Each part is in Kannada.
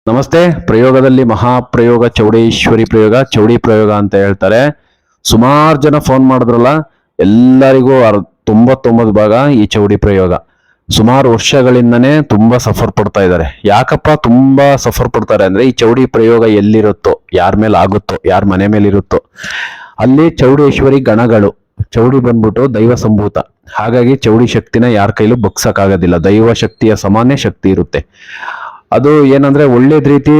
ನಮಸ್ತೆ. ಪ್ರಯೋಗದಲ್ಲಿ ಮಹಾಪ್ರಯೋಗ ಚೌಡೇಶ್ವರಿ ಪ್ರಯೋಗ, ಚೌಡಿ ಪ್ರಯೋಗ ಅಂತ ಹೇಳ್ತಾರೆ. ಸುಮಾರು ಜನ ಫೋನ್ ಮಾಡಿದ್ರಲ್ಲ, ಎಲ್ಲರಿಗೂ 99 ಭಾಗ ಈ ಚೌಡಿ ಪ್ರಯೋಗ. ಸುಮಾರು ವರ್ಷಗಳಿಂದನೇ ತುಂಬಾ ಸಫರ್ ಪಡ್ತಾ ಇದ್ದಾರೆ. ಯಾಕಪ್ಪ ತುಂಬಾ ಸಫರ್ ಪಡ್ತಾರೆ ಅಂದ್ರೆ, ಈ ಚೌಡಿ ಪ್ರಯೋಗ ಎಲ್ಲಿರುತ್ತೋ, ಯಾರ ಮೇಲೆ ಆಗುತ್ತೋ, ಯಾರ ಮನೆ ಮೇಲೆ ಇರುತ್ತೋ ಅಲ್ಲಿ ಚೌಡೇಶ್ವರಿ ಗಣಗಳು. ಚೌಡಿ ಬಂದ್ಬಿಟ್ಟು ದೈವ ಸಂಭೂತ. ಹಾಗಾಗಿ ಚೌಡಿ ಶಕ್ತಿನ ಯಾರ ಕೈಲೂ ಬಗ್ಸಕ್ಕಾಗೋದಿಲ್ಲ. ದೈವ ಶಕ್ತಿಯ ಸಮಾನ ಶಕ್ತಿ ಇರುತ್ತೆ. ಅದು ಏನಂದ್ರೆ ಒಳ್ಳೇದ್ ರೀತಿ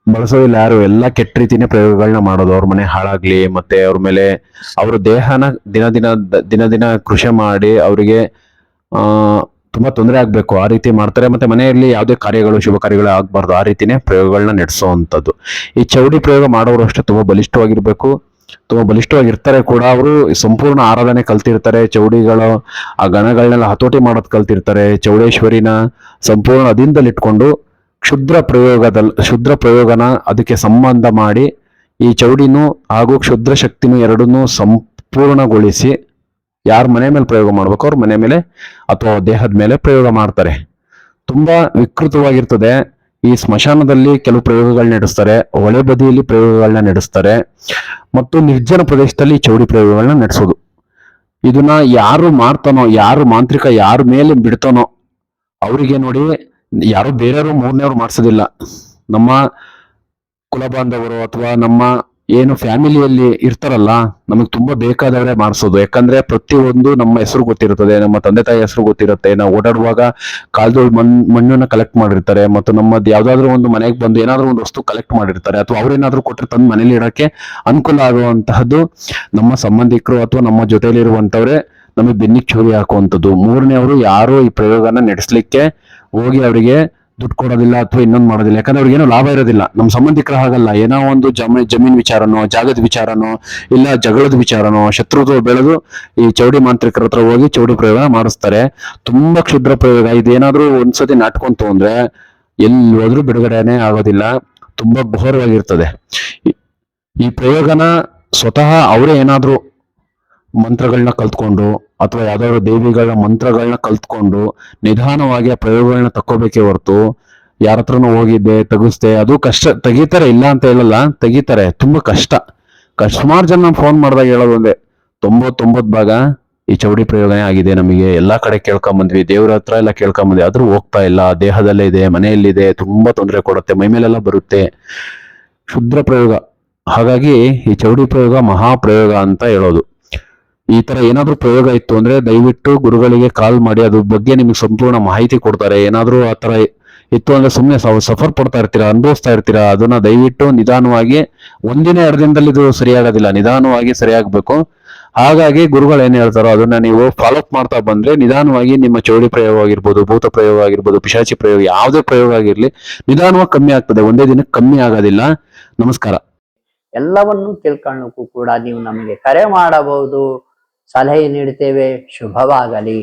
ಬಳಸೋದಿಲ್ಲ ಯಾರು, ಎಲ್ಲ ಕೆಟ್ಟ ರೀತಿನೇ ಪ್ರಯೋಗಗಳನ್ನ ಮಾಡೋದು. ಅವ್ರ ಮನೆ ಹಾಳಾಗ್ಲಿ, ಮತ್ತೆ ಅವ್ರ ಮೇಲೆ ಅವ್ರ ದೇಹನ ದಿನ ದಿನ ಕೃಷಿ ಮಾಡಿ ಅವರಿಗೆ ತುಂಬಾ ತೊಂದರೆ ಆಗ್ಬೇಕು, ಆ ರೀತಿ ಮಾಡ್ತಾರೆ. ಮತ್ತೆ ಮನೆಯಲ್ಲಿ ಯಾವುದೇ ಕಾರ್ಯಗಳು, ಶುಭ ಕಾರ್ಯಗಳು ಆಗ್ಬಾರ್ದು, ಆ ರೀತಿನೇ ಪ್ರಯೋಗಗಳನ್ನ ನಡೆಸೋವಂಥದ್ದು. ಈ ಚೌಡಿ ಪ್ರಯೋಗ ಮಾಡೋರು ಅಷ್ಟೇ ತುಂಬಾ ಬಲಿಷ್ಠವಾಗಿರ್ಬೇಕು, ತುಂಬಾ ಬಲಿಷ್ಠವಾಗಿರ್ತಾರೆ ಕೂಡ. ಅವರು ಸಂಪೂರ್ಣ ಆರಾಧನೆ ಕಲ್ತಿರ್ತಾರೆ. ಚೌಡಿಗಳು ಆ ಗಣಗಳನ್ನೆಲ್ಲ ಹತೋಟಿ ಮಾಡೋದ್ ಕಲ್ತಿರ್ತಾರೆ. ಚೌಡೇಶ್ವರಿನ ಸಂಪೂರ್ಣ ಅದಿಂದಲಿ ಇಟ್ಕೊಂಡು ಕ್ಷುದ್ರ ಪ್ರಯೋಗನ ಅದಕ್ಕೆ ಸಂಬಂಧ ಮಾಡಿ ಈ ಚೌಡಿನೂ ಹಾಗೂ ಕ್ಷುದ್ರ ಶಕ್ತಿನೂ ಎರಡನ್ನೂ ಸಂಪೂರ್ಣಗೊಳಿಸಿ ಯಾರ ಮನೆ ಮೇಲೆ ಪ್ರಯೋಗ ಮಾಡ್ಬೇಕು ಅವ್ರ ಮನೆ ಮೇಲೆ ಅಥವಾ ದೇಹದ ಮೇಲೆ ಪ್ರಯೋಗ ಮಾಡ್ತಾರೆ. ತುಂಬಾ ವಿಕೃತವಾಗಿರ್ತದೆ. ಈ ಸ್ಮಶಾನದಲ್ಲಿ ಕೆಲವು ಪ್ರಯೋಗಗಳನ್ನ ನಡೆಸ್ತಾರೆ, ಹೊಳೆ ಬದಿಯಲ್ಲಿ ಪ್ರಯೋಗಗಳನ್ನ ನಡೆಸ್ತಾರೆ, ಮತ್ತು ನಿರ್ಜನ ಪ್ರದೇಶದಲ್ಲಿ ಚೌಡಿ ಪ್ರಯೋಗಗಳನ್ನ ನಡೆಸೋದು. ಇದನ್ನ ಯಾರು ಮಾಡ್ತಾನೋ, ಯಾರು ಮಾಂತ್ರಿಕ ಯಾರ ಮೇಲೆ ಬಿಡ್ತಾನೋ ಅವರಿಗೆ ನೋಡಿ, ಯಾರೋ ಬೇರೆಯವರು ಮೂರನೇವ್ರು ಮಾಡ್ಸೋದಿಲ್ಲ. ನಮ್ಮ ಕುಲ ಬಾಂಧವರು ಅಥವಾ ನಮ್ಮ ಏನು ಫ್ಯಾಮಿಲಿಯಲ್ಲಿ ಇರ್ತಾರಲ್ಲ, ನಮಗ್ ತುಂಬಾ ಬೇಕಾದವರೇ ಮಾಡಿಸೋದು. ಯಾಕಂದ್ರೆ ಪ್ರತಿಯೊಂದು ನಮ್ಮ ಹೆಸರು ಗೊತ್ತಿರುತ್ತದೆ, ನಮ್ಮ ತಂದೆ ತಾಯಿ ಹೆಸರು ಗೊತ್ತಿರುತ್ತೆ. ನಾವು ಓಡಾಡುವಾಗ ಕಾಲ್ದೊಳ್ ಮಣ್ಣನ್ನ ಕಲೆಕ್ಟ್ ಮಾಡಿರ್ತಾರೆ, ಮತ್ತು ನಮ್ಮದು ಯಾವ್ದಾದ್ರು ಒಂದು ಮನೆಗೆ ಬಂದು ಏನಾದ್ರು ಒಂದು ವಸ್ತು ಕಲೆಕ್ಟ್ ಮಾಡಿರ್ತಾರೆ, ಅಥವಾ ಅವ್ರೇನಾದ್ರು ಕೊಟ್ಟರೆ ತಂದು ಮನೇಲಿ ಇಡಕ್ಕೆ ಅನುಕೂಲ ಆಗುವಂತಹದ್ದು ನಮ್ಮ ಸಂಬಂಧಿಕರು ಅಥವಾ ನಮ್ಮ ಜೊತೆಲಿ ಇರುವಂತವ್ರೆ ನಮಗೆ ಬೆನ್ನಿಗೆ ಚೂರಿ ಹಾಕುವಂಥದ್ದು. ಮೂರನೇವರು ಯಾರು ಈ ಪ್ರಯೋಗನ ನಡೆಸಲಿಕ್ಕೆ ಹೋಗಿ ಅವರಿಗೆ ದುಡ್ಡು ಕೊಡೋದಿಲ್ಲ ಅಥವಾ ಇನ್ನೊಂದು ಮಾಡೋದಿಲ್ಲ. ಯಾಕಂದ್ರೆ ಅವ್ರಿಗೆ ಏನೋ ಲಾಭ ಇರೋದಿಲ್ಲ. ನಮ್ಮ ಸಂಬಂಧಿಕರ ಹಾಗಲ್ಲ, ಏನೋ ಒಂದು ಜಮೀನ್ ವಿಚಾರನೋ, ಜಾಗದ ವಿಚಾರನೋ, ಇಲ್ಲ ಜಗಳದ ವಿಚಾರನೋ, ಶತ್ರುತ್ವ ಬೆಳೆದು ಈ ಚೌಡಿ ಮಾಂತ್ರಿಕರ ಹತ್ರ ಹೋಗಿ ಚೌಡಿ ಪ್ರಯೋಗ ಮಾಡಿಸ್ತಾರೆ. ತುಂಬಾ ಕ್ಷುದ್ರ ಪ್ರಯೋಗ. ಇದೇನಾದ್ರೂ ಒಂದ್ಸತಿ ನಾಟ್ಕೊಂತು ಅಂದ್ರೆ ಎಲ್ಲಿ ಹೋದ್ರೂ ಬಿಡುಗಡೆನೆ ಆಗೋದಿಲ್ಲ. ತುಂಬಾ ಘೋರವಾಗಿರ್ತದೆ. ಈ ಪ್ರಯೋಗನ ಸ್ವತಃ ಅವರೇ ಏನಾದ್ರೂ ಮಂತ್ರಗಳನ್ನ ಕಲ್ತ್ಕೊಂಡು ಅಥವಾ ಯಾವ್ದಾದ್ರು ದೇವಿಗಳ ಮಂತ್ರಗಳನ್ನ ಕಲ್ತ್ಕೊಂಡು ನಿಧಾನವಾಗಿ ಆ ಪ್ರಯೋಗಗಳನ್ನ ತಕ್ಕೋಬೇಕೇ ಹೊರತು ಯಾರ ಹತ್ರನೂ ಹೋಗಿದ್ದೆ ತೆಗಿಸ್ದೆ, ಅದು ಕಷ್ಟ. ತೆಗಿತಾರೆ, ಇಲ್ಲ ಅಂತ ಹೇಳಲ್ಲ, ತೆಗಿತಾರೆ. ತುಂಬಾ ಕಷ್ಟ. ಸುಮಾರು ಜನ ಫೋನ್ ಮಾಡಿದಾಗ ಹೇಳೋದು ಒಂದೇ, 99 ಭಾಗ ಈ ಚೌಡಿ ಪ್ರಯೋಗನೇ ಆಗಿದೆ. ನಮಗೆ ಎಲ್ಲಾ ಕಡೆ ಕೇಳ್ಕೊಂಬಂದ್ವಿ, ದೇವ್ರ ಹತ್ರ ಎಲ್ಲ ಕೇಳ್ಕೊಂಬಂದ್ವಿ, ಆದ್ರೂ ಹೋಗ್ತಾ ಇಲ್ಲ. ದೇಹದಲ್ಲೇ ಇದೆ, ಮನೆಯಲ್ಲಿದೆ, ತುಂಬಾ ತೊಂದರೆ ಕೊಡುತ್ತೆ, ಮೈಮೇಲೆಲ್ಲ ಬರುತ್ತೆ. ಕ್ಷುದ್ರ ಪ್ರಯೋಗ. ಹಾಗಾಗಿ ಈ ಚೌಡಿ ಪ್ರಯೋಗ ಮಹಾಪ್ರಯೋಗ ಅಂತ ಹೇಳೋದು. ಈ ತರ ಏನಾದ್ರೂ ಪ್ರಯೋಗ ಇತ್ತು ಅಂದ್ರೆ ದಯವಿಟ್ಟು ಗುರುಗಳಿಗೆ ಕಾಲ್ ಮಾಡಿ, ಅದ್ರ ಬಗ್ಗೆ ನಿಮ್ಗೆ ಸಂಪೂರ್ಣ ಮಾಹಿತಿ ಕೊಡ್ತಾರೆ. ಏನಾದ್ರೂ ಆ ತರ ಇತ್ತು ಅಂದ್ರೆ ಸುಮ್ಮನೆ ಸಫರ್ ಪಡ್ತಾ ಇರ್ತೀರಾ, ಅನುಭವಿಸ್ತಾ ಇರ್ತೀರಾ. ಅದನ್ನ ದಯವಿಟ್ಟು ನಿಧಾನವಾಗಿ, ಒಂದಿನ 2 ದಿನದಲ್ಲಿ ಇದು ಸರಿಯಾಗೋದಿಲ್ಲ, ನಿಧಾನವಾಗಿ ಸರಿಯಾಗಬೇಕು. ಹಾಗಾಗಿ ಗುರುಗಳು ಏನ್ ಹೇಳ್ತಾರೋ ಅದನ್ನ ನೀವು ಫಾಲೋ ಅಪ್ ಮಾಡ್ತಾ ಬಂದ್ರೆ ನಿಧಾನವಾಗಿ ನಿಮ್ಮ ಚೌಡಿ ಪ್ರಯೋಗ ಆಗಿರ್ಬೋದು, ಭೂತ ಪ್ರಯೋಗ ಆಗಿರ್ಬೋದು, ಪಿಶಾಚಿ ಪ್ರಯೋಗ, ಯಾವುದೇ ಪ್ರಯೋಗ ಆಗಿರ್ಲಿ ನಿಧಾನವಾಗಿ ಕಮ್ಮಿ ಆಗ್ತದೆ. ಒಂದೇ ದಿನಕ್ಕೆ ಕಮ್ಮಿ ಆಗೋದಿಲ್ಲ. ನಮಸ್ಕಾರ. ಎಲ್ಲವನ್ನು ತಿಳ್ಕೊಳ್ಳೋಕ್ಕೂ ಕೂಡ ನೀವು ನಮಗೆ ಕರೆ ಮಾಡಬಹುದು, ಸಲಹೆ ನೀಡುತ್ತೇವೆ. ಶುಭವಾಗಲಿ.